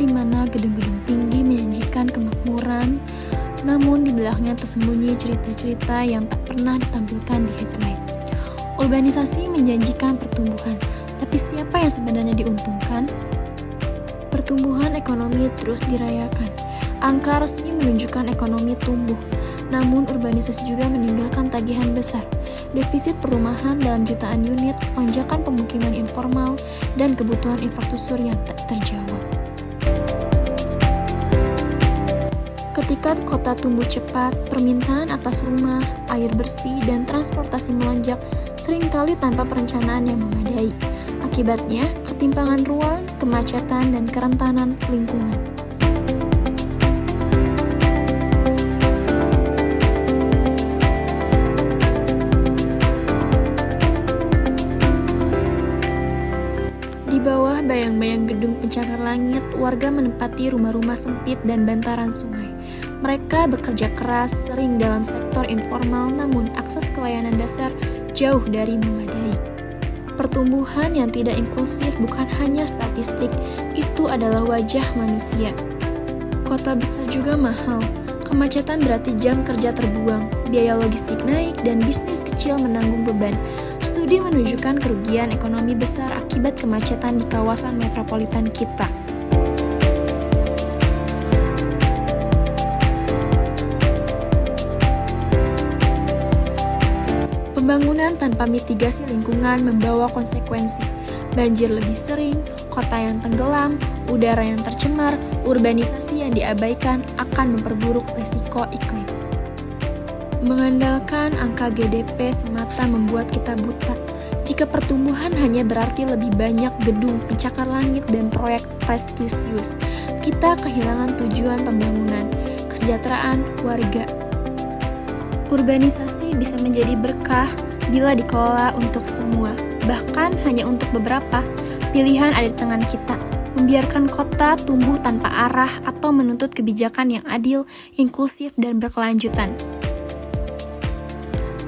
di mana gedung-gedung tinggi menjanjikan kemakmuran, namun di belakangnya tersembunyi cerita-cerita yang tak pernah ditampilkan di headline. Urbanisasi menjanjikan pertumbuhan, tapi siapa yang sebenarnya diuntungkan? Pertumbuhan ekonomi terus dirayakan. Angka resmi menunjukkan ekonomi tumbuh, namun urbanisasi juga meninggalkan tagihan besar. Defisit perumahan dalam jutaan unit, lonjakan pemukiman informal, dan kebutuhan infrastruktur yang tak terjawab. Ketika kota tumbuh cepat, permintaan atas rumah, air bersih, dan transportasi melonjak, seringkali tanpa perencanaan yang memadai. Akibatnya, ketimpangan ruang, kemacetan, dan kerentanan lingkungan. Di bawah bayang-bayang gedung pencakar langit, warga menempati rumah-rumah sempit dan bantaran sungai. Mereka bekerja keras, sering dalam sektor informal, namun akses ke layanan dasar jauh dari memadai. Pertumbuhan yang tidak inklusif bukan hanya statistik, itu adalah wajah manusia. Kota besar juga mahal. Kemacetan berarti jam kerja terbuang, biaya logistik naik, dan bisnis kecil menanggung beban. Studi menunjukkan kerugian ekonomi besar akibat kemacetan di kawasan metropolitan kita. Pembangunan tanpa mitigasi lingkungan membawa konsekuensi. Banjir lebih sering, kota yang tenggelam, udara yang tercemar, urbanisasi yang diabaikan akan memperburuk risiko iklim. Mengandalkan angka GDP semata membuat kita buta. Jika pertumbuhan hanya berarti lebih banyak gedung pencakar langit dan proyek prestisius, kita kehilangan tujuan pembangunan, kesejahteraan warga. Urbanisasi bisa menjadi berkah bila dikelola untuk semua, bahkan hanya untuk beberapa. Pilihan ada di tangan kita, membiarkan kota tumbuh tanpa arah atau menuntut kebijakan yang adil, inklusif, dan berkelanjutan.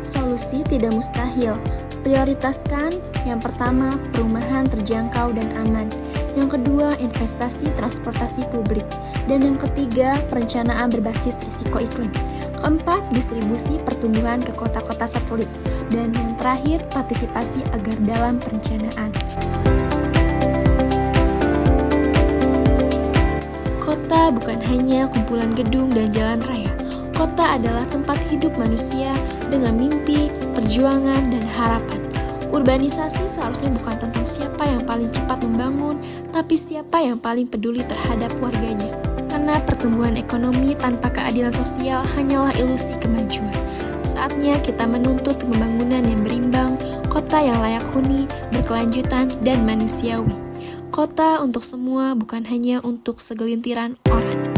Solusi tidak mustahil. Prioritaskan yang pertama, perumahan terjangkau dan aman. Yang kedua, investasi transportasi publik. Dan yang ketiga, perencanaan berbasis risiko iklim. Keempat, distribusi pertumbuhan ke kota-kota satelit. Dan yang terakhir, partisipasi agar dalam perencanaan. Kota bukan hanya kumpulan gedung dan jalan raya. Kota adalah tempat hidup manusia dengan mimpi, perjuangan, dan harapan. Urbanisasi seharusnya bukan tentang siapa yang paling cepat membangun, tapi siapa yang paling peduli terhadap warganya. Karena pertumbuhan ekonomi tanpa keadilan sosial hanyalah ilusi kemajuan. Saatnya kita menuntut pembangunan yang berimbang, kota yang layak huni, berkelanjutan, dan manusiawi. Kota untuk semua, bukan hanya untuk segelintiran orang.